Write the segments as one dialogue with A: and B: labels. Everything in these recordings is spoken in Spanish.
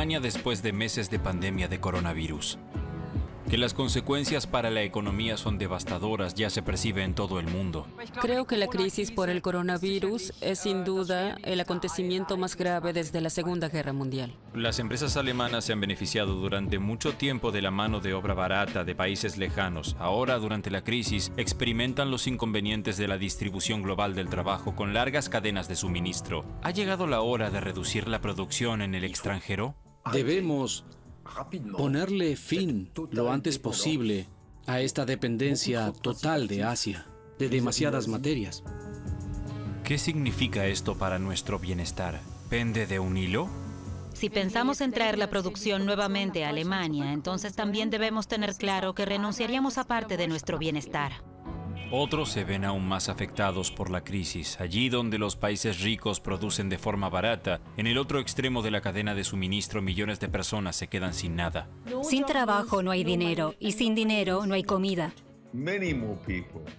A: Alemania después de meses de pandemia de coronavirus. Que las consecuencias para la economía son devastadoras ya se percibe en todo el mundo.
B: Creo que la crisis por el coronavirus es sin duda el acontecimiento más grave desde la Segunda Guerra Mundial.
A: Las empresas alemanas se han beneficiado durante mucho tiempo de la mano de obra barata de países lejanos. Ahora, durante la crisis, experimentan los inconvenientes de la distribución global del trabajo con largas cadenas de suministro. ¿Ha llegado la hora de reducir la producción en el extranjero?
C: Debemos ponerle fin lo antes posible a esta dependencia total de Asia, de demasiadas materias.
A: ¿Qué significa esto para nuestro bienestar? ¿Pende de un hilo?
D: Si pensamos en traer la producción nuevamente a Alemania, entonces también debemos tener claro que renunciaríamos a parte de nuestro bienestar.
A: Otros se ven aún más afectados por la crisis. Allí donde los países ricos producen de forma barata, en el otro extremo de la cadena de suministro millones de personas se quedan sin nada.
E: Sin trabajo no hay dinero y sin dinero no hay comida.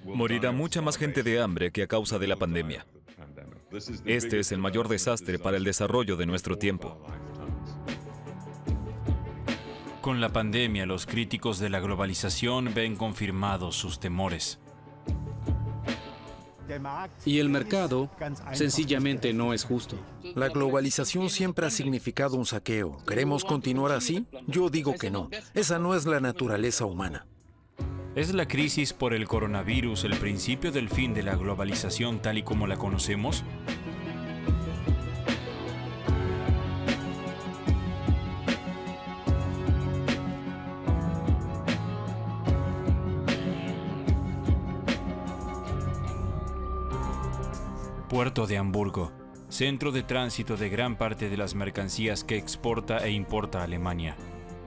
F: Morirá mucha más gente de hambre que a causa de la pandemia. Este es el mayor desastre para el desarrollo de nuestro tiempo.
A: Con la pandemia, los críticos de la globalización ven confirmados sus temores.
C: Y el mercado sencillamente no es justo.
G: La globalización siempre ha significado un saqueo. ¿Queremos continuar así? Yo digo que no. Esa no es la naturaleza humana.
A: ¿Es la crisis por el coronavirus el principio del fin de la globalización tal y como la conocemos? Puerto de Hamburgo, centro de tránsito de gran parte de las mercancías que exporta e importa Alemania.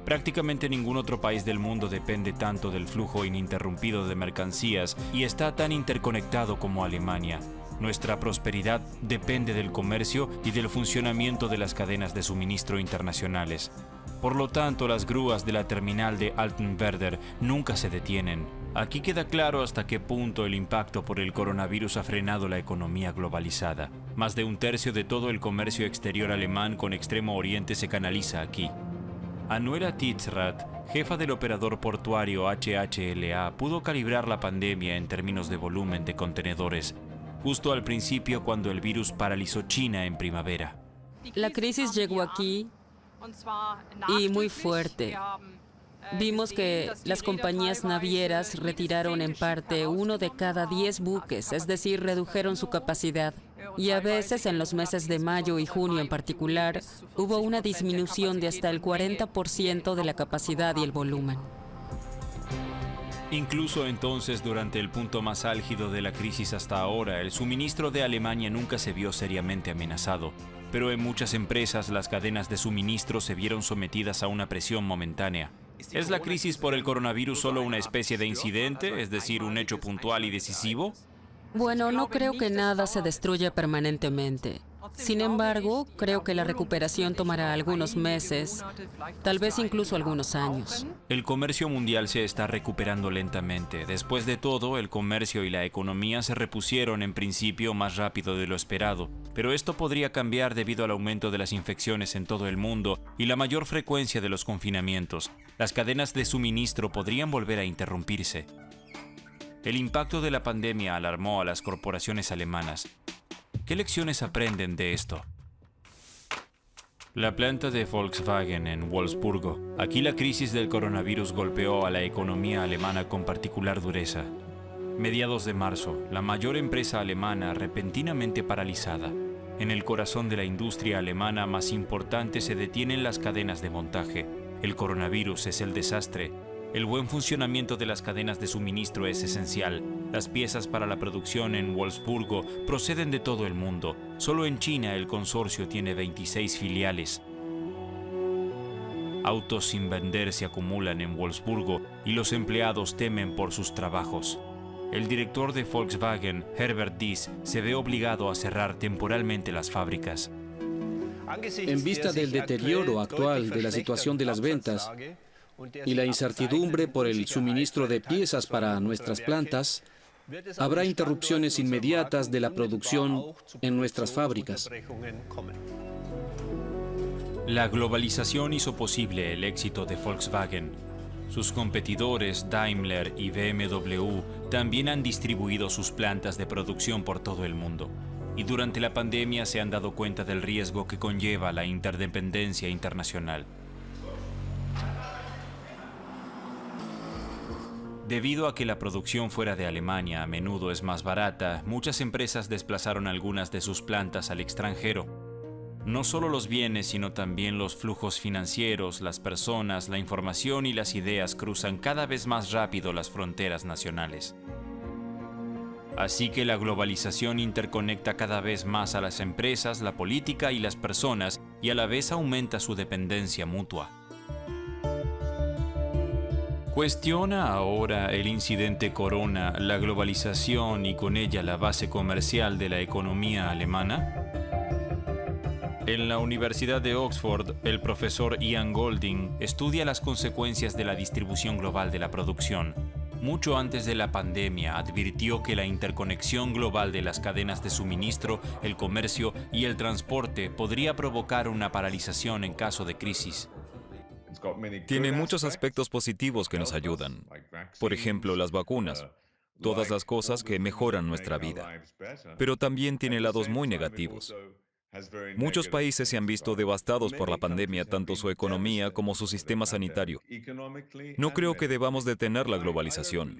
A: Prácticamente ningún otro país del mundo depende tanto del flujo ininterrumpido de mercancías y está tan interconectado como Alemania. Nuestra prosperidad depende del comercio y del funcionamiento de las cadenas de suministro internacionales. Por lo tanto, las grúas de la terminal de Altenwerder nunca se detienen. Aquí queda claro hasta qué punto el impacto por el coronavirus ha frenado la economía globalizada. Más de un tercio de todo el comercio exterior alemán con Extremo Oriente se canaliza aquí. Anuela Titzrath, jefa del operador portuario HHLA, pudo calibrar la pandemia en términos de volumen de contenedores, justo al principio cuando el virus paralizó China en primavera.
B: La crisis llegó aquí y muy fuerte. Vimos que las compañías navieras retiraron en parte 1 de cada 10 buques, es decir, redujeron su capacidad. Y a veces, en los meses de mayo y junio en particular, hubo una disminución de hasta el 40% de la capacidad y el volumen.
A: Incluso entonces, durante el punto más álgido de la crisis hasta ahora, el suministro de Alemania nunca se vio seriamente amenazado. Pero en muchas empresas las cadenas de suministro se vieron sometidas a una presión momentánea. ¿Es la crisis por el coronavirus solo una especie de incidente, es decir, un hecho puntual y decisivo?
B: Bueno, no creo que nada se destruya permanentemente. Sin embargo, creo que la recuperación tomará algunos meses, tal vez incluso algunos años.
A: El comercio mundial se está recuperando lentamente. Después de todo, el comercio y la economía se repusieron en principio más rápido de lo esperado. Pero esto podría cambiar debido al aumento de las infecciones en todo el mundo y la mayor frecuencia de los confinamientos. Las cadenas de suministro podrían volver a interrumpirse. El impacto de la pandemia alarmó a las corporaciones alemanas. ¿Qué lecciones aprenden de esto? La planta de Volkswagen en Wolfsburgo. Aquí la crisis del coronavirus golpeó a la economía alemana con particular dureza. Mediados de marzo, la mayor empresa alemana repentinamente paralizada. En el corazón de la industria alemana más importante se detienen las cadenas de montaje. El coronavirus es el desastre. El buen funcionamiento de las cadenas de suministro es esencial. Las piezas para la producción en Wolfsburgo proceden de todo el mundo. Solo en China el consorcio tiene 26 filiales. Autos sin vender se acumulan en Wolfsburgo y los empleados temen por sus trabajos. El director de Volkswagen, Herbert Diess, se ve obligado a cerrar temporalmente las fábricas.
C: En vista del deterioro actual de la situación de las ventas y la incertidumbre por el suministro de piezas para nuestras plantas, habrá interrupciones inmediatas de la producción en nuestras fábricas.
A: La globalización hizo posible el éxito de Volkswagen. Sus competidores Daimler y BMW también han distribuido sus plantas de producción por todo el mundo. Y durante la pandemia se han dado cuenta del riesgo que conlleva la interdependencia internacional. Debido a que la producción fuera de Alemania a menudo es más barata, muchas empresas desplazaron algunas de sus plantas al extranjero. No solo los bienes, sino también los flujos financieros, las personas, la información y las ideas cruzan cada vez más rápido las fronteras nacionales. Así que la globalización interconecta cada vez más a las empresas, la política y las personas, y a la vez aumenta su dependencia mutua. ¿Cuestiona ahora el incidente Corona la globalización y con ella la base comercial de la economía alemana? En la Universidad de Oxford, el profesor Ian Golding estudia las consecuencias de la distribución global de la producción. Mucho antes de la pandemia, advirtió que la interconexión global de las cadenas de suministro, el comercio y el transporte podría provocar una paralización en caso de crisis.
F: Tiene muchos aspectos positivos que nos ayudan. Por ejemplo, las vacunas. Todas las cosas que mejoran nuestra vida. Pero también tiene lados muy negativos. Muchos países se han visto devastados por la pandemia, tanto su economía como su sistema sanitario. No creo que debamos detener la globalización,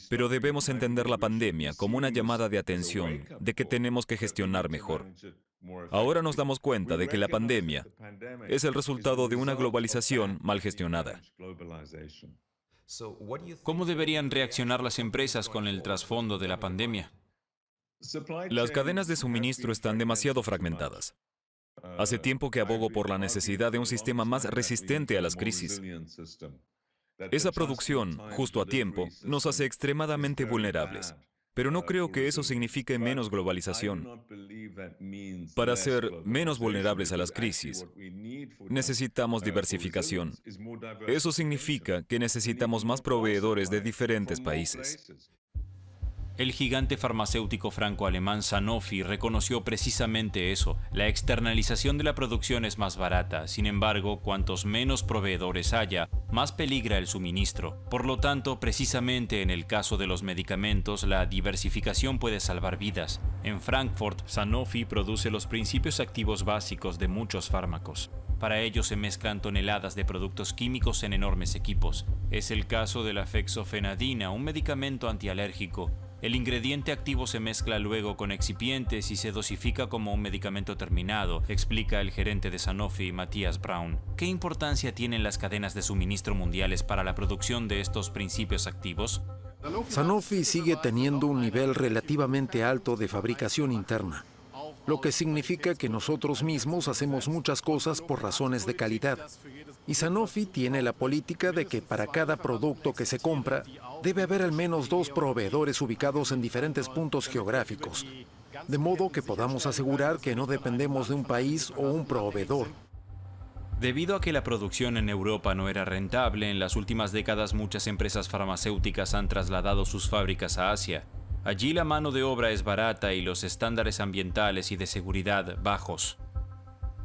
F: pero debemos entender la pandemia como una llamada de atención de que tenemos que gestionar mejor. Ahora nos damos cuenta de que la pandemia es el resultado de una globalización mal gestionada.
A: ¿Cómo deberían reaccionar las empresas con el trasfondo de la pandemia?
F: Las cadenas de suministro están demasiado fragmentadas. Hace tiempo que abogo por la necesidad de un sistema más resistente a las crisis. Esa producción, justo a tiempo, nos hace extremadamente vulnerables. Pero no creo que eso signifique menos globalización. Para ser menos vulnerables a las crisis, necesitamos diversificación. Eso significa que necesitamos más proveedores de diferentes países.
A: El gigante farmacéutico franco-alemán Sanofi reconoció precisamente eso. La externalización de la producción es más barata. Sin embargo, cuantos menos proveedores haya, más peligra el suministro. Por lo tanto, precisamente en el caso de los medicamentos, la diversificación puede salvar vidas. En Frankfurt, Sanofi produce los principios activos básicos de muchos fármacos. Para ello se mezclan toneladas de productos químicos en enormes equipos. Es el caso de la fexofenadina, un medicamento antialérgico. El ingrediente activo se mezcla luego con excipientes y se dosifica como un medicamento terminado, explica el gerente de Sanofi, Matthias Braun. ¿Qué importancia tienen las cadenas de suministro mundiales para la producción de estos principios activos?
G: Sanofi sigue teniendo un nivel relativamente alto de fabricación interna, lo que significa que nosotros mismos hacemos muchas cosas por razones de calidad. Y Sanofi tiene la política de que para cada producto que se compra, debe haber al menos 2 proveedores ubicados en diferentes puntos geográficos, de modo que podamos asegurar que no dependemos de un país o un proveedor.
A: Debido a que la producción en Europa no era rentable, en las últimas décadas muchas empresas farmacéuticas han trasladado sus fábricas a Asia. Allí la mano de obra es barata y los estándares ambientales y de seguridad bajos.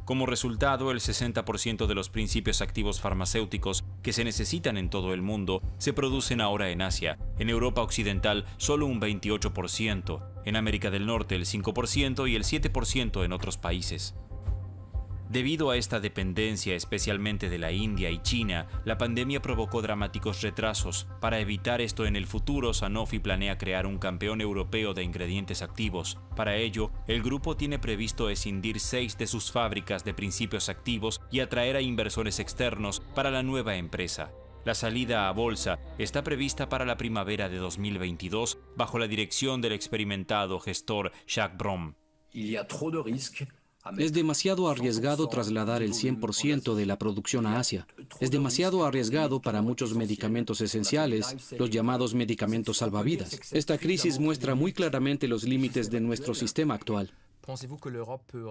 A: Como resultado, el 60% de los principios activos farmacéuticos que se necesitan en todo el mundo se producen ahora en Asia. En Europa Occidental, solo un 28%. En América del Norte, el 5% y el 7% en otros países. Debido a esta dependencia, especialmente de la India y China, la pandemia provocó dramáticos retrasos. Para evitar esto en el futuro, Sanofi planea crear un campeón europeo de ingredientes activos. Para ello, el grupo tiene previsto escindir 6 de sus fábricas de principios activos y atraer a inversores externos para la nueva empresa. La salida a bolsa está prevista para la primavera de 2022 bajo la dirección del experimentado gestor Jacques Brom.
C: Es demasiado arriesgado trasladar el 100% de la producción a Asia. Es demasiado arriesgado para muchos medicamentos esenciales, los llamados medicamentos salvavidas. Esta crisis muestra muy claramente los límites de nuestro sistema actual.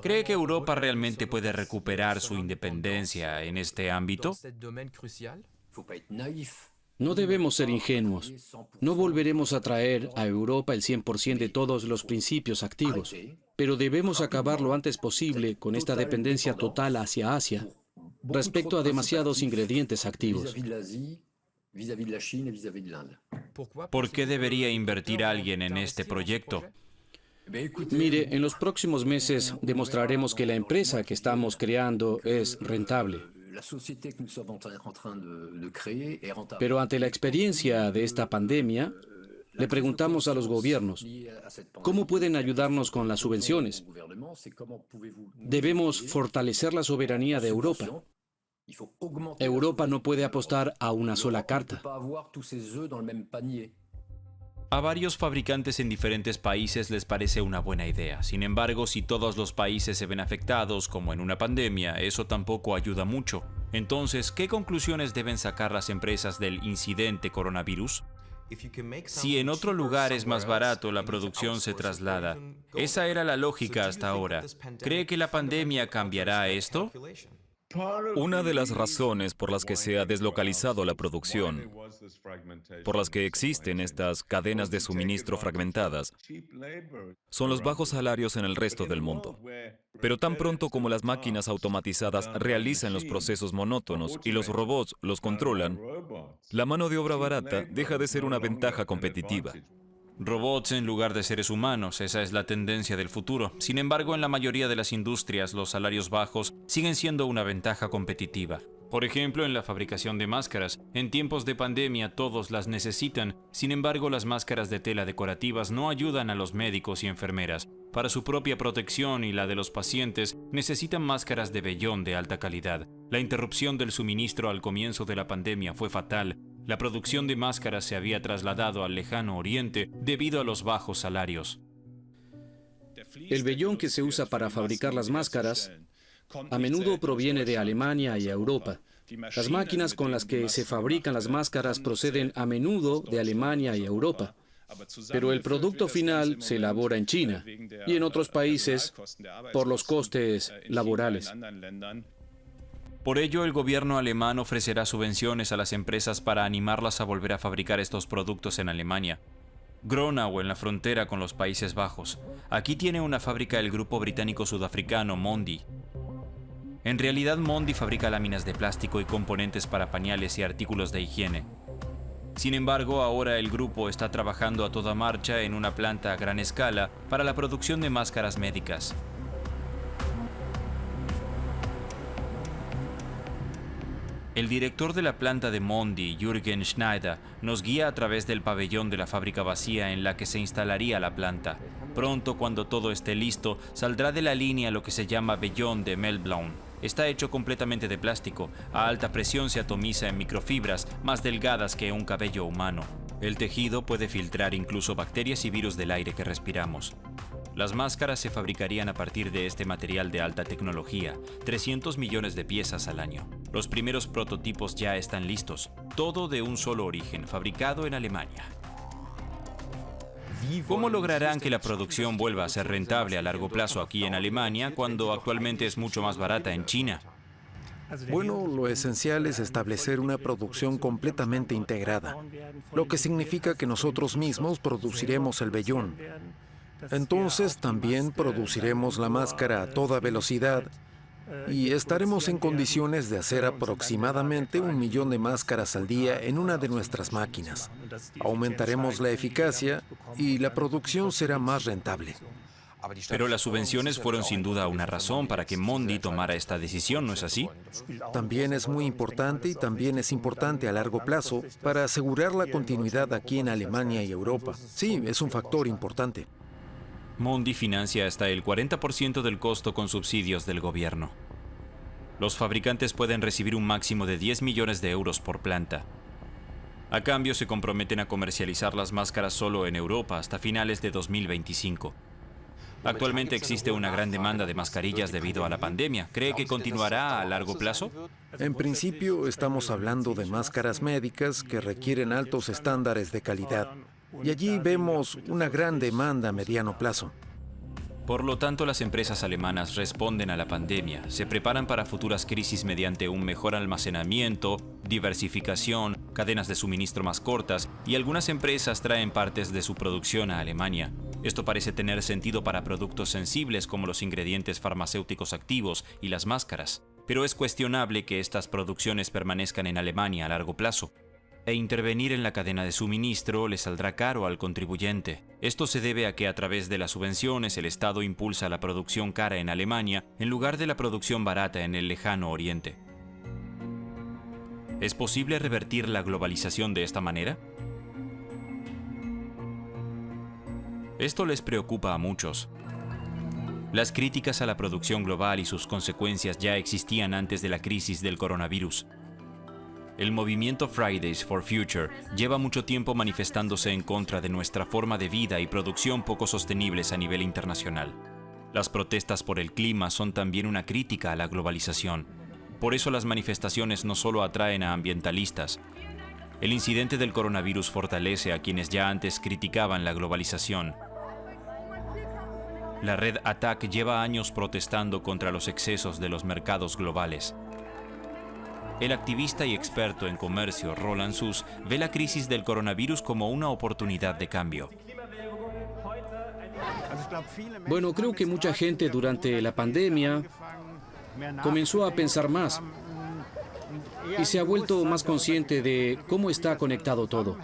A: ¿Cree que Europa realmente puede recuperar su independencia en este ámbito?
C: No debemos ser ingenuos. No volveremos a traer a Europa el 100% de todos los principios activos, pero debemos acabar lo antes posible con esta dependencia total hacia Asia respecto a demasiados ingredientes activos.
A: ¿Por qué debería invertir alguien en este proyecto?
C: Mire, en los próximos meses demostraremos que la empresa que estamos creando es rentable. Pero ante la experiencia de esta pandemia, le preguntamos a los gobiernos, ¿cómo pueden ayudarnos con las subvenciones? Debemos fortalecer la soberanía de Europa. Europa no puede apostar a una sola carta.
A: A varios fabricantes en diferentes países les parece una buena idea. Sin embargo, si todos los países se ven afectados, como en una pandemia, eso tampoco ayuda mucho. Entonces, ¿qué conclusiones deben sacar las empresas del incidente coronavirus? Si en otro lugar es más barato, la producción se traslada. Esa era la lógica hasta ahora. ¿Cree que la pandemia cambiará esto?
F: Una de las razones por las que se ha deslocalizado la producción, por las que existen estas cadenas de suministro fragmentadas, son los bajos salarios en el resto del mundo. Pero tan pronto como las máquinas automatizadas realizan los procesos monótonos y los robots los controlan, la mano de obra barata deja de ser una ventaja competitiva.
A: Robots en lugar de seres humanos, esa es la tendencia del futuro. Sin embargo, en la mayoría de las industrias, los salarios bajos siguen siendo una ventaja competitiva. Por ejemplo, en la fabricación de máscaras. En tiempos de pandemia todos las necesitan. Sin embargo, las máscaras de tela decorativas no ayudan a los médicos y enfermeras. Para su propia protección y la de los pacientes, necesitan máscaras de vellón de alta calidad. La interrupción del suministro al comienzo de la pandemia fue fatal. La producción de máscaras se había trasladado al lejano oriente debido a los bajos salarios.
C: El vellón que se usa para fabricar las máscaras a menudo proviene de Alemania y Europa. Las máquinas con las que se fabrican las máscaras proceden a menudo de Alemania y Europa. Pero el producto final se elabora en China y en otros países por los costes laborales.
A: Por ello, el gobierno alemán ofrecerá subvenciones a las empresas para animarlas a volver a fabricar estos productos en Alemania. Gronau, en la frontera con los Países Bajos. Aquí tiene una fábrica el grupo británico-sudafricano Mondi. En realidad, Mondi fabrica láminas de plástico y componentes para pañales y artículos de higiene. Sin embargo, ahora el grupo está trabajando a toda marcha en una planta a gran escala para la producción de máscaras médicas. El director de la planta de Mondi, Jürgen Schneider, nos guía a través del pabellón de la fábrica vacía en la que se instalaría la planta. Pronto, cuando todo esté listo, saldrá de la línea lo que se llama vellón de Meltblown. Está hecho completamente de plástico. A alta presión se atomiza en microfibras más delgadas que un cabello humano. El tejido puede filtrar incluso bacterias y virus del aire que respiramos. Las máscaras se fabricarían a partir de este material de alta tecnología, 300 millones de piezas al año. Los primeros prototipos ya están listos, todo de un solo origen, fabricado en Alemania. ¿Cómo lograrán que la producción vuelva a ser rentable a largo plazo aquí en Alemania cuando actualmente es mucho más barata en China?
G: Bueno, lo esencial es establecer una producción completamente integrada, lo que significa que nosotros mismos produciremos el vellón. Entonces también produciremos la máscara a toda velocidad y estaremos en condiciones de hacer aproximadamente 1 millón de máscaras al día en una de nuestras máquinas. Aumentaremos la eficacia y la producción será más rentable.
A: Pero las subvenciones fueron sin duda una razón para que Mondi tomara esta decisión, ¿no es así?
G: También es muy importante y también es importante a largo plazo para asegurar la continuidad aquí en Alemania y Europa. Sí, es un factor importante.
A: Mondi financia hasta el 40% del costo con subsidios del gobierno. Los fabricantes pueden recibir un máximo de 10 millones de euros por planta. A cambio, se comprometen a comercializar las máscaras solo en Europa hasta finales de 2025. Actualmente existe una gran demanda de mascarillas debido a la pandemia. ¿Cree que continuará a largo plazo?
G: En principio, estamos hablando de máscaras médicas que requieren altos estándares de calidad. Y allí vemos una gran demanda a mediano plazo.
A: Por lo tanto, las empresas alemanas responden a la pandemia, se preparan para futuras crisis mediante un mejor almacenamiento, diversificación, cadenas de suministro más cortas, y algunas empresas traen partes de su producción a Alemania. Esto parece tener sentido para productos sensibles como los ingredientes farmacéuticos activos y las máscaras, pero es cuestionable que estas producciones permanezcan en Alemania a largo plazo. E intervenir en la cadena de suministro le saldrá caro al contribuyente. Esto se debe a que a través de las subvenciones el Estado impulsa la producción cara en Alemania en lugar de la producción barata en el lejano Oriente. ¿Es posible revertir la globalización de esta manera? Esto les preocupa a muchos. Las críticas a la producción global y sus consecuencias ya existían antes de la crisis del coronavirus. El movimiento Fridays for Future lleva mucho tiempo manifestándose en contra de nuestra forma de vida y producción poco sostenibles a nivel internacional. Las protestas por el clima son también una crítica a la globalización. Por eso las manifestaciones no solo atraen a ambientalistas. El incidente del coronavirus fortalece a quienes ya antes criticaban la globalización. La red ATTAC lleva años protestando contra los excesos de los mercados globales. El activista y experto en comercio Roland Suss ve la crisis del coronavirus como una oportunidad de cambio.
C: Bueno, creo que mucha gente durante la pandemia comenzó a pensar más y se ha vuelto más consciente de cómo está conectado todo.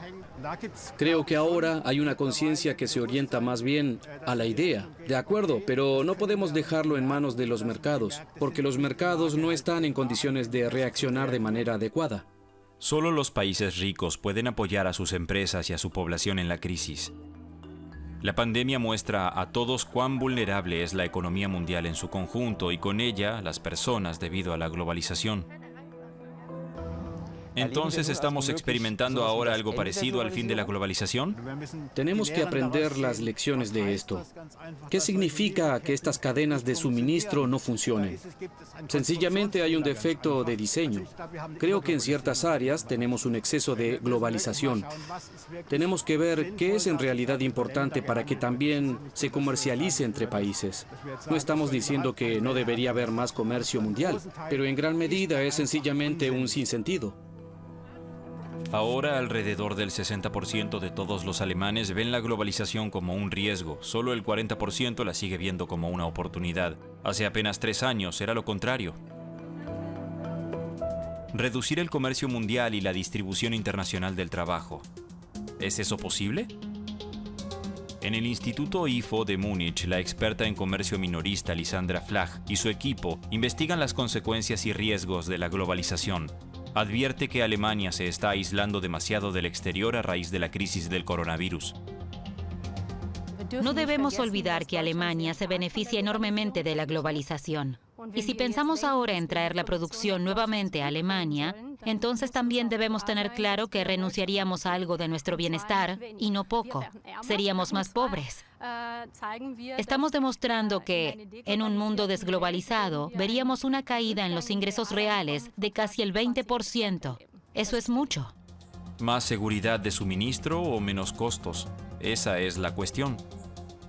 C: Creo que ahora hay una conciencia que se orienta más bien a la idea, de acuerdo, pero no podemos dejarlo en manos de los mercados, porque los mercados no están en condiciones de reaccionar de manera adecuada.
A: Solo los países ricos pueden apoyar a sus empresas y a su población en la crisis. La pandemia muestra a todos cuán vulnerable es la economía mundial en su conjunto y con ella las personas debido a la globalización. Entonces, ¿estamos experimentando ahora algo parecido al fin de la globalización?
C: Tenemos que aprender las lecciones de esto. ¿Qué significa que estas cadenas de suministro no funcionen? Sencillamente hay un defecto de diseño. Creo que en ciertas áreas tenemos un exceso de globalización. Tenemos que ver qué es en realidad importante para que también se comercialice entre países. No estamos diciendo que no debería haber más comercio mundial, pero en gran medida es sencillamente un sinsentido.
A: Ahora, alrededor del 60% de todos los alemanes ven la globalización como un riesgo. Solo el 40% la sigue viendo como una oportunidad. Hace apenas 3 años era lo contrario. Reducir el comercio mundial y la distribución internacional del trabajo. ¿Es eso posible? En el Instituto IFO de Múnich, la experta en comercio minorista Lisandra Flach y su equipo investigan las consecuencias y riesgos de la globalización. Advierte que Alemania se está aislando demasiado del exterior a raíz de la crisis del coronavirus.
D: No debemos olvidar que Alemania se beneficia enormemente de la globalización. Y si pensamos ahora en traer la producción nuevamente a Alemania, entonces también debemos tener claro que renunciaríamos a algo de nuestro bienestar, y no poco. Seríamos más pobres. Estamos demostrando que, en un mundo desglobalizado, veríamos una caída en los ingresos reales de casi el 20%. Eso es mucho.
A: ¿Más seguridad de suministro o menos costos? Esa es la cuestión.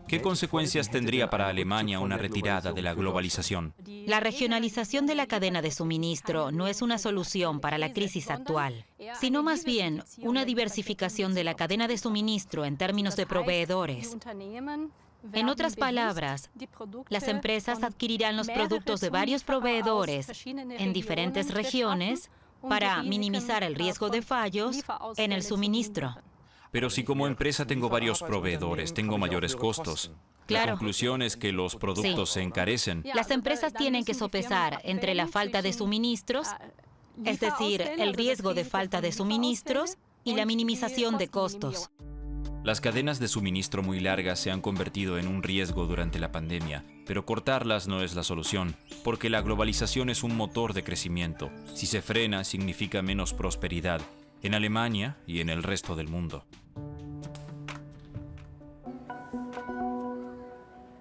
A: ¿Qué consecuencias tendría para Alemania una retirada de la globalización?
D: La regionalización de la cadena de suministro no es una solución para la crisis actual, sino más bien una diversificación de la cadena de suministro en términos de proveedores. En otras palabras, las empresas adquirirán los productos de varios proveedores en diferentes regiones para minimizar el riesgo de fallos en el suministro.
A: Pero si como empresa tengo varios proveedores, tengo mayores costos.
D: Claro.
A: La conclusión es que los productos se encarecen.
D: Las empresas tienen que sopesar entre la falta de suministros, es decir, el riesgo de falta de suministros, y la minimización de costos.
A: Las cadenas de suministro muy largas se han convertido en un riesgo durante la pandemia, pero cortarlas no es la solución, porque la globalización es un motor de crecimiento. Si se frena, significa menos prosperidad, en Alemania y en el resto del mundo.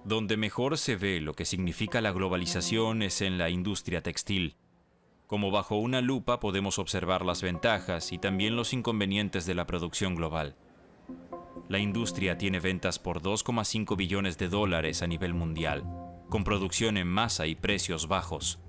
A: Donde mejor se ve lo que significa la globalización es en la industria textil. Como bajo una lupa podemos observar las ventajas y también los inconvenientes de la producción global. La industria tiene ventas por 2,5 billones de dólares a nivel mundial, con producción en masa y precios bajos.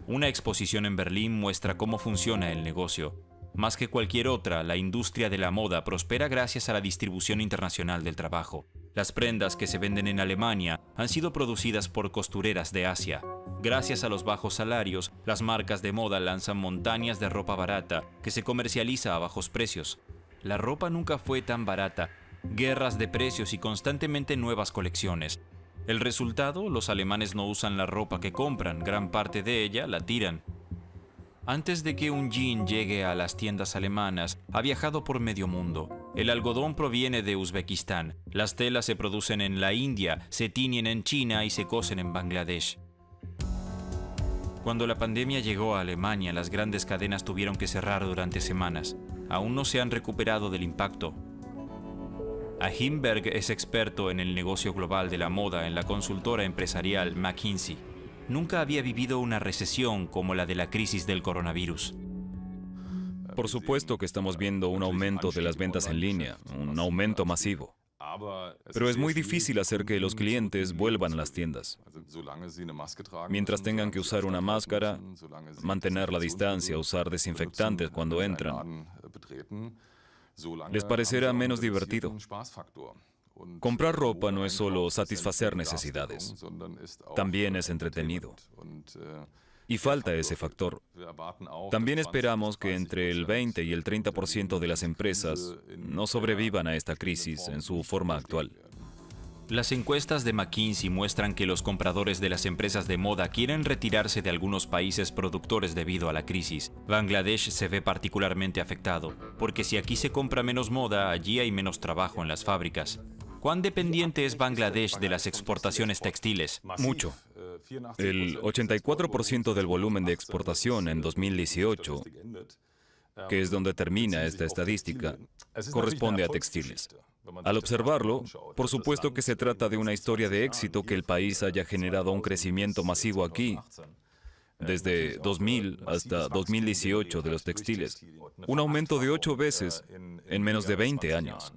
A: Una exposición en Berlín muestra cómo funciona el negocio. Más que cualquier otra, la industria de la moda prospera gracias a la distribución internacional del trabajo. Las prendas que se venden en Alemania han sido producidas por costureras de Asia. Gracias a los bajos salarios, las marcas de moda lanzan montañas de ropa barata que se comercializa a bajos precios. La ropa nunca fue tan barata, guerras de precios y constantemente nuevas colecciones. El resultado, los alemanes no usan la ropa que compran, gran parte de ella la tiran. Antes de que un jean llegue a las tiendas alemanas, ha viajado por medio mundo. El algodón proviene de Uzbekistán, las telas se producen en la India, se tiñen en China y se cosen en Bangladesh. Cuando la pandemia llegó a Alemania, las grandes cadenas tuvieron que cerrar durante semanas. Aún no se han recuperado del impacto. Ahimberg es experto en el negocio global de la moda en la consultora empresarial McKinsey. Nunca había vivido una recesión como la de la crisis del coronavirus.
F: Por supuesto que estamos viendo un aumento de las ventas en línea, un aumento masivo. Pero es muy difícil hacer que los clientes vuelvan a las tiendas. Mientras tengan que usar una máscara, mantener la distancia, usar desinfectantes cuando entran, les parecerá menos divertido. Comprar ropa no es solo satisfacer necesidades, también es entretenido. Y falta ese factor. También esperamos que entre el 20 y el 30% de las empresas no sobrevivan a esta crisis en su forma actual.
A: Las encuestas de McKinsey muestran que los compradores de las empresas de moda quieren retirarse de algunos países productores debido a la crisis. Bangladesh se ve particularmente afectado, porque si aquí se compra menos moda, allí hay menos trabajo en las fábricas. ¿Cuán dependiente es Bangladesh de las exportaciones textiles?
F: Mucho. El 84% del volumen de exportación en 2018, que es donde termina esta estadística, corresponde a textiles. Al observarlo, por supuesto que se trata de una historia de éxito que el país haya generado un crecimiento masivo aquí, desde 2000 hasta 2018 de los textiles, un aumento de 8 veces en menos de 20 años.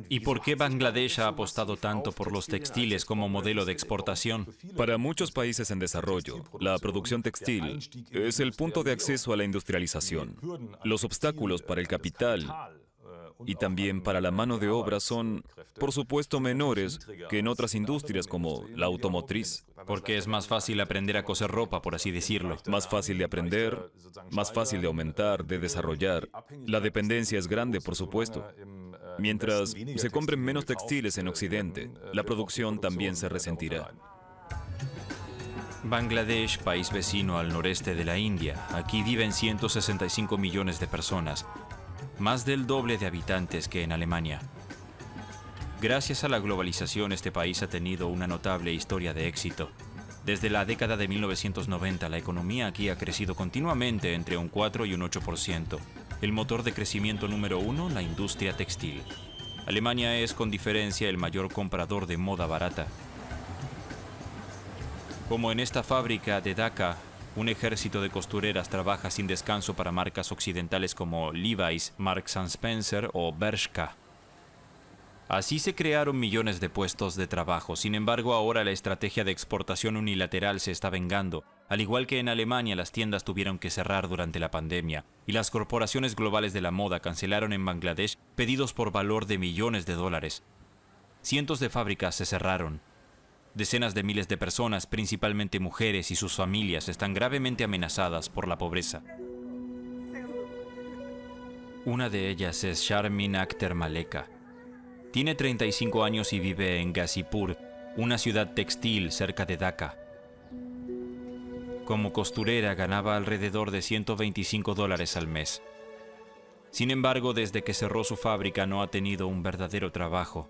A: ¿Y por qué Bangladesh ha apostado tanto por los textiles como modelo de exportación?
F: Para muchos países en desarrollo, la producción textil es el punto de acceso a la industrialización. Los obstáculos para el capital y también para la mano de obra son, por supuesto, menores que en otras industrias como la automotriz.
A: Porque es más fácil aprender a coser ropa, por así decirlo.
F: Más fácil de aprender, más fácil de aumentar, de desarrollar. La dependencia es grande, por supuesto. Mientras se compren menos textiles en Occidente, la producción también se resentirá.
A: Bangladesh, país vecino al noreste de la India. Aquí viven 165 millones de personas, más del doble de habitantes que en Alemania. Gracias a la globalización, este país ha tenido una notable historia de éxito. Desde la década de 1990, la economía aquí ha crecido continuamente entre un 4 y un 8%. El motor de crecimiento número 1, la industria textil. Alemania es, con diferencia, el mayor comprador de moda barata. Como en esta fábrica de Dhaka, un ejército de costureras trabaja sin descanso para marcas occidentales como Levi's, Marks & Spencer o Bershka. Así se crearon millones de puestos de trabajo. Sin embargo, ahora la estrategia de exportación unilateral se está vengando. Al igual que en Alemania, las tiendas tuvieron que cerrar durante la pandemia y las corporaciones globales de la moda cancelaron en Bangladesh pedidos por valor de millones de dólares. Cientos de fábricas se cerraron. Decenas de miles de personas, principalmente mujeres y sus familias, están gravemente amenazadas por la pobreza. Una de ellas es Sharmin Akhter Maleka. Tiene 35 años y vive en Ghazipur, una ciudad textil cerca de Dhaka. Como costurera ganaba alrededor de $125 al mes. Sin embargo, desde que cerró su fábrica no ha tenido un verdadero trabajo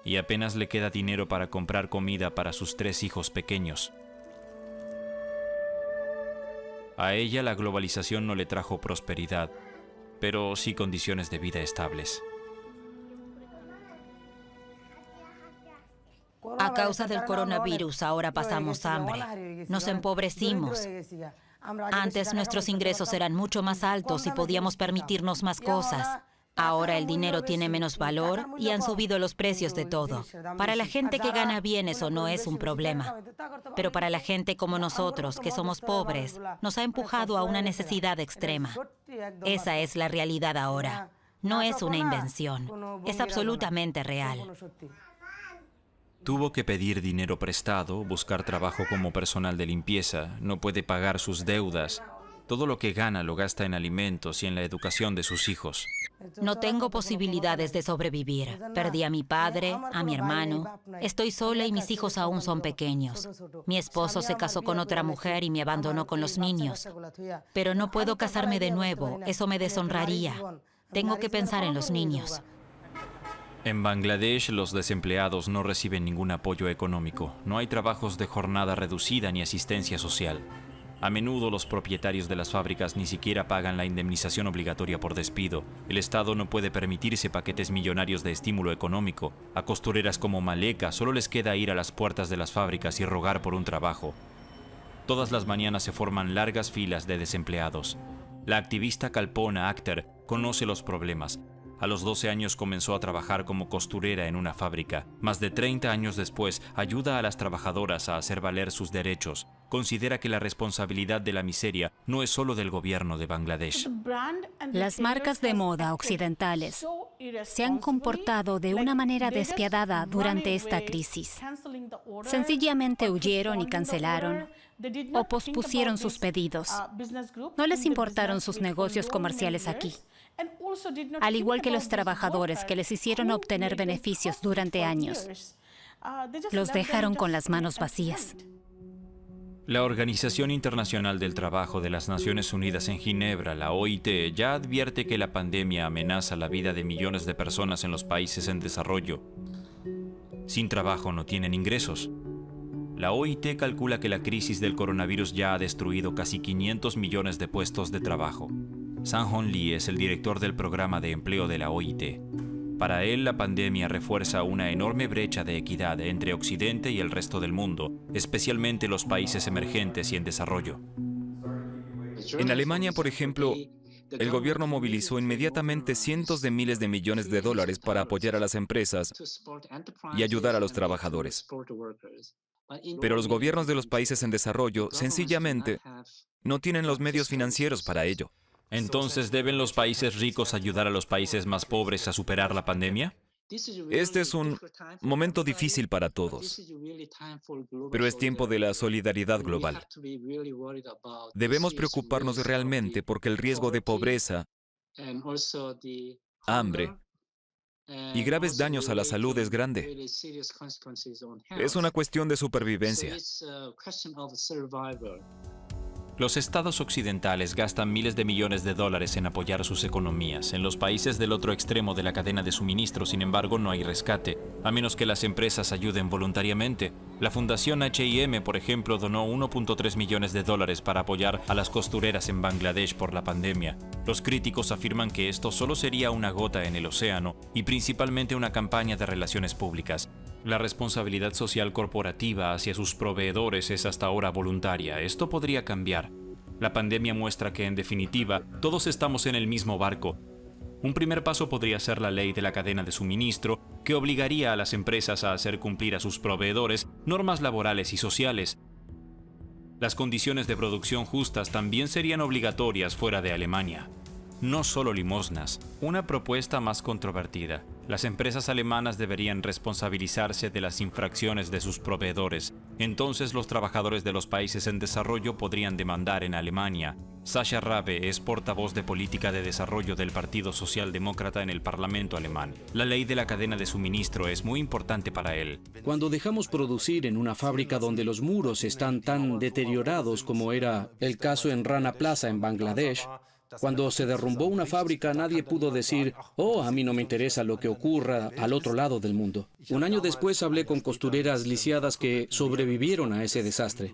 A: y apenas le queda dinero para comprar comida para sus 3 hijos pequeños. A ella la globalización no le trajo prosperidad, pero sí condiciones de vida estables.
D: A causa del coronavirus ahora pasamos hambre. Nos empobrecimos. Antes nuestros ingresos eran mucho más altos y podíamos permitirnos más cosas. Ahora el dinero tiene menos valor y han subido los precios de todo. Para la gente que gana bien eso no es un problema. Pero para la gente como nosotros, que somos pobres, nos ha empujado a una necesidad extrema. Esa es la realidad ahora. No es una invención. Es absolutamente real.
A: Tuvo que pedir dinero prestado, buscar trabajo como personal de limpieza, no puede pagar sus deudas. Todo lo que gana lo gasta en alimentos y en la educación de sus hijos.
D: No tengo posibilidades de sobrevivir. Perdí a mi padre, a mi hermano. Estoy sola y mis hijos aún son pequeños. Mi esposo se casó con otra mujer y me abandonó con los niños. Pero no puedo casarme de nuevo, eso me deshonraría. Tengo que pensar en los niños.
A: En Bangladesh, los desempleados no reciben ningún apoyo económico. No hay trabajos de jornada reducida ni asistencia social. A menudo los propietarios de las fábricas ni siquiera pagan la indemnización obligatoria por despido. El Estado no puede permitirse paquetes millonarios de estímulo económico. A costureras como Maleka solo les queda ir a las puertas de las fábricas y rogar por un trabajo. Todas las mañanas se forman largas filas de desempleados. La activista Kalpona Akhter conoce los problemas. A los 12 años comenzó a trabajar como costurera en una fábrica. Más de 30 años después, ayuda a las trabajadoras a hacer valer sus derechos. Considera que la responsabilidad de la miseria no es solo del gobierno de Bangladesh.
E: Las marcas de moda occidentales se han comportado de una manera despiadada durante esta crisis. Sencillamente huyeron y cancelaron o pospusieron sus pedidos. No les importaron sus negocios comerciales aquí, al igual que los trabajadores que les hicieron obtener beneficios durante años. Los dejaron con las manos vacías.
A: La Organización Internacional del Trabajo de las Naciones Unidas en Ginebra, la OIT, ya advierte que la pandemia amenaza la vida de millones de personas en los países en desarrollo. Sin trabajo no tienen ingresos. La OIT calcula que la crisis del coronavirus ya ha destruido casi 500 millones de puestos de trabajo. Sang-Hon Lee es el director del programa de empleo de la OIT. Para él, la pandemia refuerza una enorme brecha de equidad entre Occidente y el resto del mundo, especialmente los países emergentes y en desarrollo.
F: En Alemania, por ejemplo, el gobierno movilizó inmediatamente cientos de miles de millones de dólares para apoyar a las empresas y ayudar a los trabajadores. Pero los gobiernos de los países en desarrollo sencillamente no tienen los medios financieros para ello.
A: Entonces, ¿deben los países ricos ayudar a los países más pobres a superar la pandemia?
F: Este es un momento difícil para todos, pero es tiempo de la solidaridad global. Debemos preocuparnos realmente porque el riesgo de pobreza, hambre y graves daños a la salud es grande. Es una cuestión de supervivencia.
A: Los estados occidentales gastan miles de millones de dólares en apoyar sus economías. En los países del otro extremo de la cadena de suministro, sin embargo, no hay rescate, a menos que las empresas ayuden voluntariamente. La Fundación H&M, por ejemplo, donó 1.3 millones de dólares para apoyar a las costureras en Bangladesh por la pandemia. Los críticos afirman que esto solo sería una gota en el océano y principalmente una campaña de relaciones públicas. La responsabilidad social corporativa hacia sus proveedores es hasta ahora voluntaria. Esto podría cambiar. La pandemia muestra que, en definitiva, todos estamos en el mismo barco. Un primer paso podría ser la ley de la cadena de suministro, que obligaría a las empresas a hacer cumplir a sus proveedores normas laborales y sociales. Las condiciones de producción justas también serían obligatorias fuera de Alemania. No solo limosnas. Una propuesta más controvertida. Las empresas alemanas deberían responsabilizarse de las infracciones de sus proveedores. Entonces los trabajadores de los países en desarrollo podrían demandar en Alemania. Sascha Rabe es portavoz de política de desarrollo del Partido Socialdemócrata en el Parlamento alemán. La ley de la cadena de suministro es muy importante para él.
C: Cuando dejamos producir en una fábrica donde los muros están tan deteriorados como era el caso en Rana Plaza en Bangladesh, cuando se derrumbó una fábrica, nadie pudo decir, oh, a mí no me interesa lo que ocurra al otro lado del mundo. Un año después hablé con costureras lisiadas que sobrevivieron a ese desastre.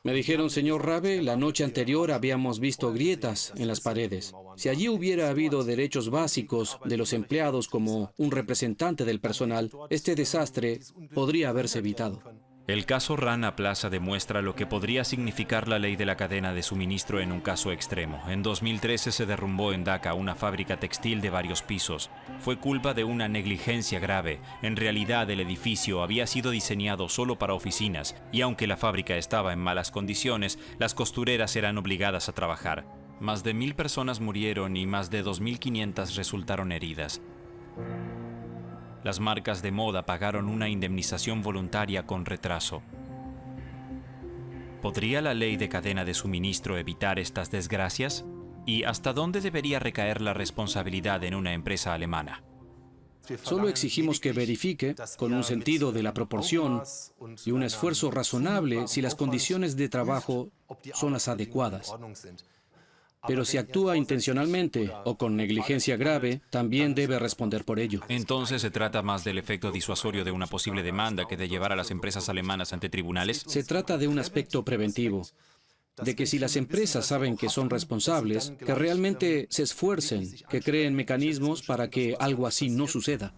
C: Me dijeron, señor Rabe, la noche anterior habíamos visto grietas en las paredes. Si allí hubiera habido derechos básicos de los empleados como un representante del personal, este desastre podría haberse evitado.
A: El caso Rana Plaza demuestra lo que podría significar la ley de la cadena de suministro en un caso extremo. En 2013 se derrumbó en Dhaka una fábrica textil de varios pisos. Fue culpa de una negligencia grave. En realidad, el edificio había sido diseñado solo para oficinas, y aunque la fábrica estaba en malas condiciones, las costureras eran obligadas a trabajar. Más de 1.000 personas murieron y más de 2.500 resultaron heridas. Las marcas de moda pagaron una indemnización voluntaria con retraso. ¿Podría la ley de cadena de suministro evitar estas desgracias? ¿Y hasta dónde debería recaer la responsabilidad en una empresa alemana?
C: Solo exigimos que verifique, con un sentido de la proporción y un esfuerzo razonable, si las condiciones de trabajo son las adecuadas. Pero si actúa intencionalmente o con negligencia grave, también debe responder por ello.
A: Entonces, ¿se trata más del efecto disuasorio de una posible demanda que de llevar a las empresas alemanas ante tribunales?
C: Se trata de un aspecto preventivo, de que si las empresas saben que son responsables, que realmente se esfuercen, que creen mecanismos para que algo así no suceda.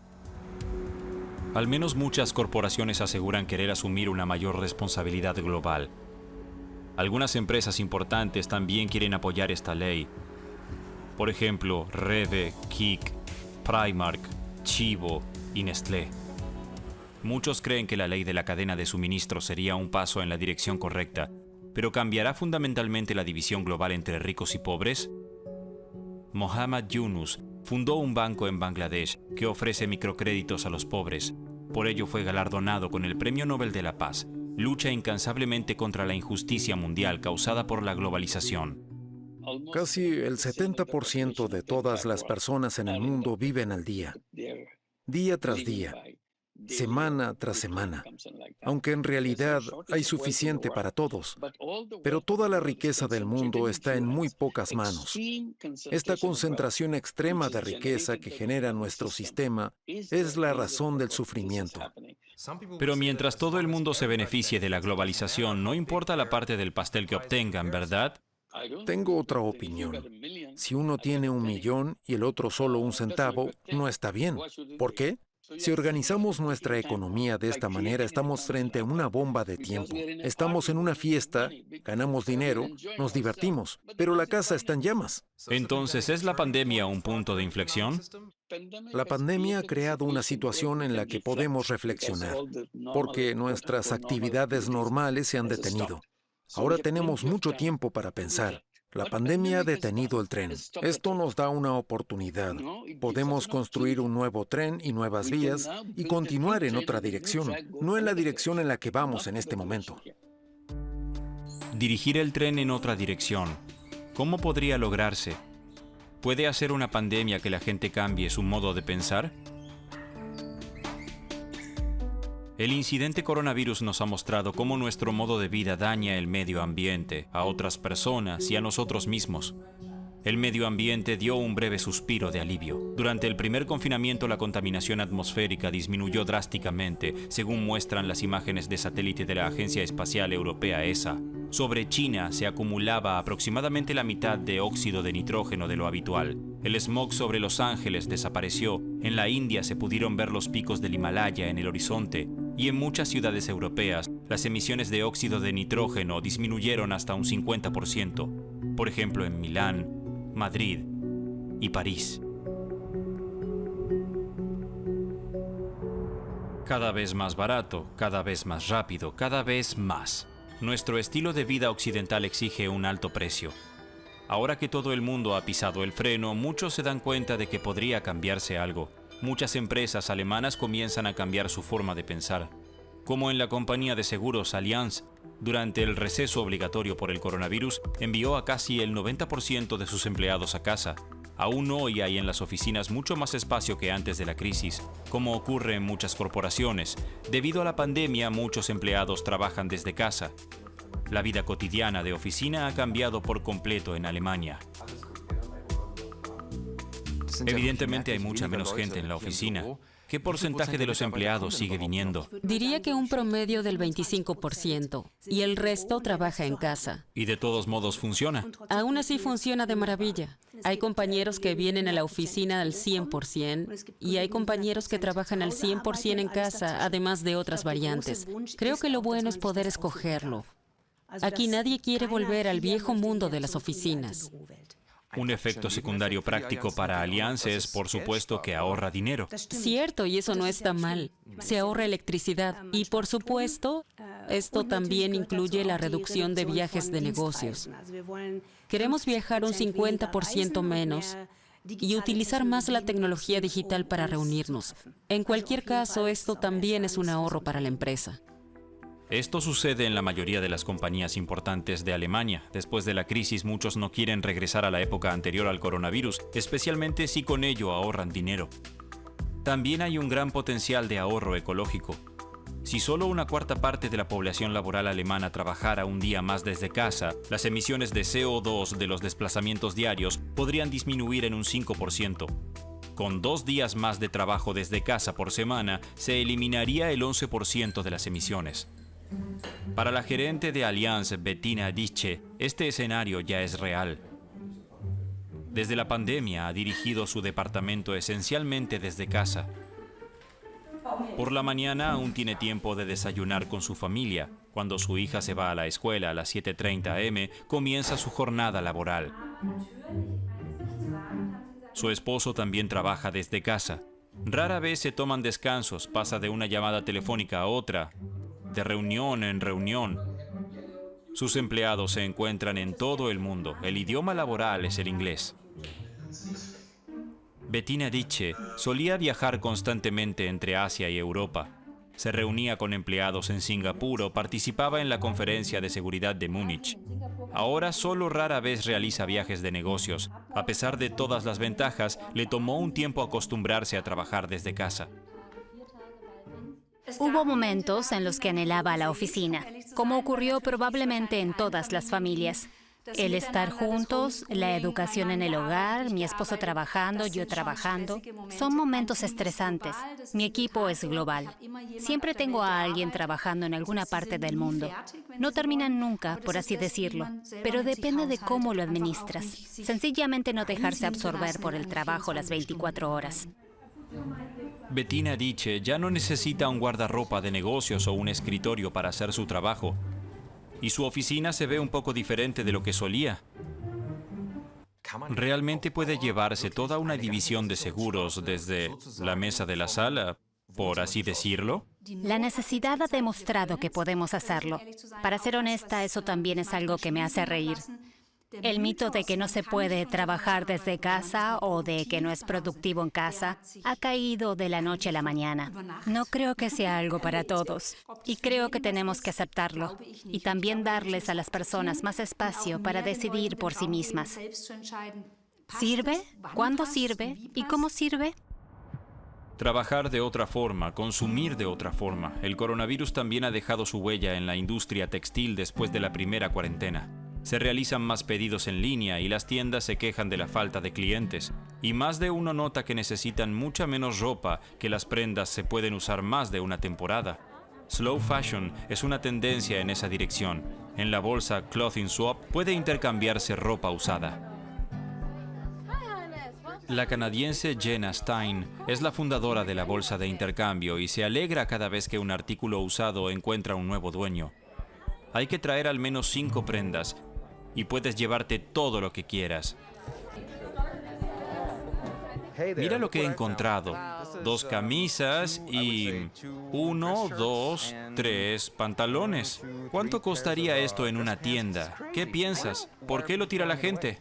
A: Al menos muchas corporaciones aseguran querer asumir una mayor responsabilidad global. Algunas empresas importantes también quieren apoyar esta ley. Por ejemplo, Rewe, Kik, Primark, Chibo y Nestlé. Muchos creen que la ley de la cadena de suministro sería un paso en la dirección correcta, pero ¿cambiará fundamentalmente la división global entre ricos y pobres? Mohammad Yunus fundó un banco en Bangladesh que ofrece microcréditos a los pobres. Por ello fue galardonado con el Premio Nobel de la Paz. Lucha incansablemente contra la injusticia mundial causada por la globalización.
G: Casi el 70% de todas las personas en el mundo viven al día tras día, semana tras semana, aunque en realidad hay suficiente para todos. Pero toda la riqueza del mundo está en muy pocas manos. Esta concentración extrema de riqueza que genera nuestro sistema es la razón del sufrimiento.
A: Pero mientras todo el mundo se beneficie de la globalización, no importa la parte del pastel que obtengan, ¿verdad?
G: Tengo otra opinión. Si uno tiene 1 millón y el otro solo 1 centavo, no está bien. ¿Por qué? Si organizamos nuestra economía de esta manera, estamos frente a una bomba de tiempo. Estamos en una fiesta, ganamos dinero, nos divertimos, pero la casa está en llamas.
A: Entonces, ¿es la pandemia un punto de inflexión?
G: La pandemia ha creado una situación en la que podemos reflexionar, porque nuestras actividades normales se han detenido. Ahora tenemos mucho tiempo para pensar. La pandemia ha detenido el tren. Esto nos da una oportunidad. Podemos construir un nuevo tren y nuevas vías y continuar en otra dirección, no en la dirección en la que vamos en este momento.
A: Dirigir el tren en otra dirección. ¿Cómo podría lograrse? ¿Puede hacer una pandemia que la gente cambie su modo de pensar? El incidente coronavirus nos ha mostrado cómo nuestro modo de vida daña el medio ambiente, a otras personas y a nosotros mismos. El medio ambiente dio un breve suspiro de alivio. Durante el primer confinamiento, la contaminación atmosférica disminuyó drásticamente, según muestran las imágenes de satélite de la Agencia Espacial Europea ESA. Sobre China se acumulaba aproximadamente la mitad de óxido de nitrógeno de lo habitual. El smog sobre Los Ángeles desapareció. En la India se pudieron ver los picos del Himalaya en el horizonte. Y en muchas ciudades europeas, las emisiones de óxido de nitrógeno disminuyeron hasta un 50%. Por ejemplo, en Milán, Madrid y París. Cada vez más barato, cada vez más rápido, cada vez más. Nuestro estilo de vida occidental exige un alto precio. Ahora que todo el mundo ha pisado el freno, muchos se dan cuenta de que podría cambiarse algo. Muchas empresas alemanas comienzan a cambiar su forma de pensar. Como en la compañía de seguros Allianz, durante el receso obligatorio por el coronavirus, envió a casi el 90% de sus empleados a casa. Aún hoy hay en las oficinas mucho más espacio que antes de la crisis, como ocurre en muchas corporaciones. Debido a la pandemia, muchos empleados trabajan desde casa. La vida cotidiana de oficina ha cambiado por completo en Alemania. Evidentemente hay mucha menos gente en la oficina. ¿Qué porcentaje de los empleados sigue viniendo?
B: Diría que un promedio del 25%, y el resto trabaja en casa.
A: Y de todos modos funciona.
B: Aún así funciona de maravilla. Hay compañeros que vienen a la oficina al 100% y hay compañeros que trabajan al 100% en casa, además de otras variantes. Creo que lo bueno es poder escogerlo. Aquí nadie quiere volver al viejo mundo de las oficinas.
A: Un efecto secundario práctico para Allianz es, por supuesto, que ahorra dinero.
B: Cierto, y eso no está mal. Se ahorra electricidad. Y, por supuesto, esto también incluye la reducción de viajes de negocios. Queremos viajar un 50% menos y utilizar más la tecnología digital para reunirnos. En cualquier caso, esto también es un ahorro para la empresa.
A: Esto sucede en la mayoría de las compañías importantes de Alemania. Después de la crisis, muchos no quieren regresar a la época anterior al coronavirus, especialmente si con ello ahorran dinero. También hay un gran potencial de ahorro ecológico. Si solo una cuarta parte de la población laboral alemana trabajara un día más desde casa, las emisiones de CO2 de los desplazamientos diarios podrían disminuir en un 5%. Con 2 días más de trabajo desde casa por semana, se eliminaría el 11% de las emisiones. Para la gerente de Allianz, Bettina Diche, este escenario ya es real. Desde la pandemia ha dirigido su departamento esencialmente desde casa. Por la mañana aún tiene tiempo de desayunar con su familia. Cuando su hija se va a la escuela a las 7:30 am, comienza su jornada laboral. Su esposo también trabaja desde casa. Rara vez se toman descansos, pasa de una llamada telefónica a otra, de reunión en reunión. Sus empleados se encuentran en todo el mundo. El idioma laboral es el inglés. Bettina Diche solía viajar constantemente entre Asia y Europa. Se reunía con empleados en Singapur o participaba en la conferencia de seguridad de Múnich. Ahora solo rara vez realiza viajes de negocios. A pesar de todas las ventajas, le tomó un tiempo acostumbrarse a trabajar desde casa.
E: Hubo momentos en los que anhelaba la oficina, como ocurrió probablemente en todas las familias. El estar juntos, la educación en el hogar, mi esposo trabajando, yo trabajando, son momentos estresantes. Mi equipo es global. Siempre tengo a alguien trabajando en alguna parte del mundo. No terminan nunca, por así decirlo, pero depende de cómo lo administras. Sencillamente no dejarse absorber por el trabajo las 24 horas.
A: Bettina Diche ya no necesita un guardarropa de negocios o un escritorio para hacer su trabajo. Y su oficina se ve un poco diferente de lo que solía. Realmente puede llevarse toda una división de seguros desde la mesa de la sala, por así decirlo.
E: La necesidad ha demostrado que podemos hacerlo. Para ser honesta, eso también es algo que me hace reír. El mito de que no se puede trabajar desde casa o de que no es productivo en casa ha caído de la noche a la mañana. No creo que sea algo para todos y creo que tenemos que aceptarlo y también darles a las personas más espacio para decidir por sí mismas. ¿Sirve? ¿Cuándo sirve? ¿Y cómo sirve?
A: Trabajar de otra forma, consumir de otra forma. El coronavirus también ha dejado su huella en la industria textil después de la primera cuarentena. Se realizan más pedidos en línea y las tiendas se quejan de la falta de clientes. Y más de uno nota que necesitan mucha menos ropa, que las prendas se pueden usar más de una temporada. Slow fashion es una tendencia en esa dirección. En la bolsa Clothing Swap puede intercambiarse ropa usada. La canadiense Jenna Stein es la fundadora de la bolsa de intercambio y se alegra cada vez que un artículo usado encuentra un nuevo dueño. Hay que traer al menos 5 prendas y puedes llevarte todo lo que quieras. Mira lo que he encontrado. 2 camisas y 1, 2, 3 pantalones. ¿Cuánto costaría esto en una tienda? ¿Qué piensas? ¿Por qué lo tira la gente?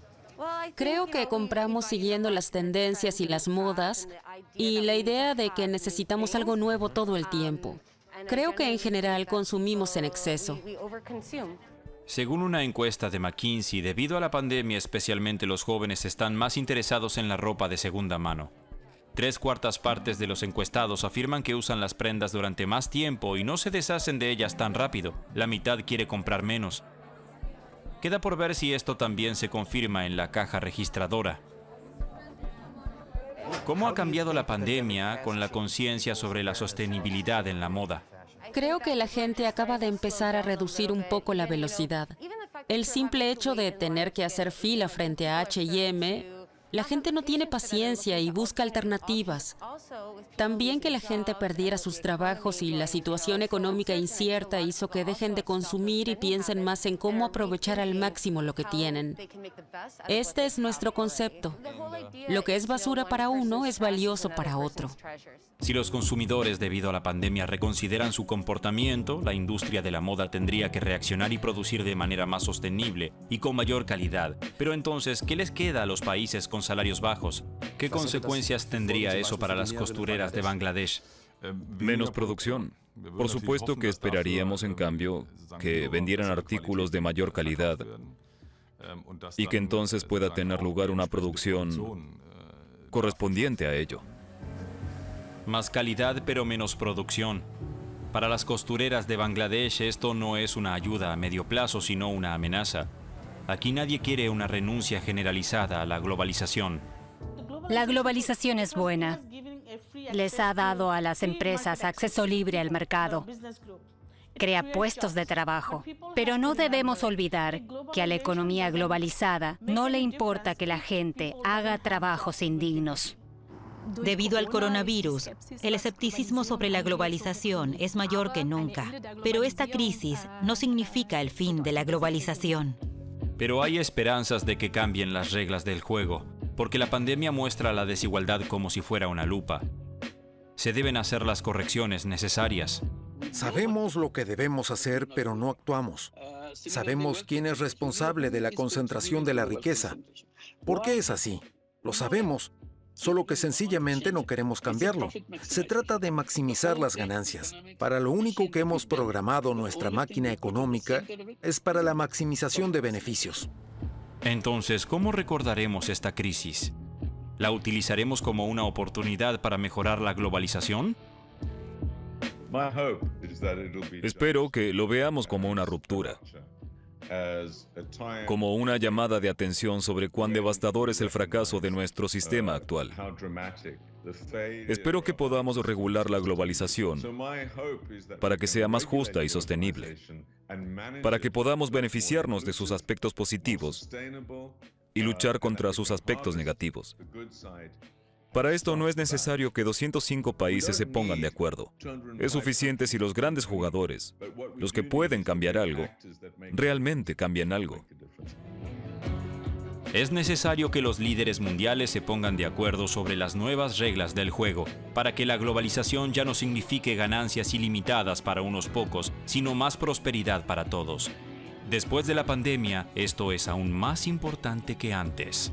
B: Creo que compramos siguiendo las tendencias y las modas y la idea de que necesitamos algo nuevo todo el tiempo. Creo que en general consumimos en exceso.
A: Según una encuesta de McKinsey, debido a la pandemia, especialmente los jóvenes están más interesados en la ropa de segunda mano. 3/4 partes de los encuestados afirman que usan las prendas durante más tiempo y no se deshacen de ellas tan rápido. La mitad quiere comprar menos. Queda por ver si esto también se confirma en la caja registradora. ¿Cómo ha cambiado la pandemia con la conciencia sobre la sostenibilidad en la moda?
B: Creo que la gente acaba de empezar a reducir un poco la velocidad. El simple hecho de tener que hacer fila frente a H&M, la gente no tiene paciencia y busca alternativas. También que la gente perdiera sus trabajos y la situación económica incierta hizo que dejen de consumir y piensen más en cómo aprovechar al máximo lo que tienen. Este es nuestro concepto. Lo que es basura para uno es valioso para otro.
A: Si los consumidores, debido a la pandemia, reconsideran su comportamiento, la industria de la moda tendría que reaccionar y producir de manera más sostenible y con mayor calidad. Pero entonces, ¿qué les queda a los países con salarios bajos? ¿Qué consecuencias tendría eso para las costureras de Bangladesh?
F: Menos producción. Por supuesto que esperaríamos, en cambio, que vendieran artículos de mayor calidad y que entonces pueda tener lugar una producción correspondiente a ello.
A: Más calidad pero menos producción. Para las costureras de Bangladesh esto no es una ayuda a medio plazo, sino una amenaza. Aquí nadie quiere una renuncia generalizada a la globalización.
E: La globalización es buena. Les ha dado a las empresas acceso libre al mercado. Crea puestos de trabajo. Pero no debemos olvidar que a la economía globalizada no le importa que la gente haga trabajos indignos.
D: Debido al coronavirus, el escepticismo sobre la globalización es mayor que nunca. Pero esta crisis no significa el fin de la globalización.
A: Pero hay esperanzas de que cambien las reglas del juego, porque la pandemia muestra la desigualdad como si fuera una lupa. Se deben hacer las correcciones necesarias.
G: Sabemos lo que debemos hacer, pero no actuamos. Sabemos quién es responsable de la concentración de la riqueza. ¿Por qué es así? Lo sabemos, solo que sencillamente no queremos cambiarlo. Se trata de maximizar las ganancias. Para lo único que hemos programado nuestra máquina económica es para la maximización de beneficios.
A: Entonces, ¿cómo recordaremos esta crisis? ¿La utilizaremos como una oportunidad para mejorar la globalización?
F: Espero que lo veamos como una ruptura, como una llamada de atención sobre cuán devastador es el fracaso de nuestro sistema actual. Espero que podamos regular la globalización para que sea más justa y sostenible, para que podamos beneficiarnos de sus aspectos positivos y luchar contra sus aspectos negativos. Para esto no es necesario que 205 países se pongan de acuerdo. Es suficiente si los grandes jugadores, los que pueden cambiar algo, realmente cambian algo.
A: Es necesario que los líderes mundiales se pongan de acuerdo sobre las nuevas reglas del juego, para que la globalización ya no signifique ganancias ilimitadas para unos pocos, sino más prosperidad para todos. Después de la pandemia, esto es aún más importante que antes.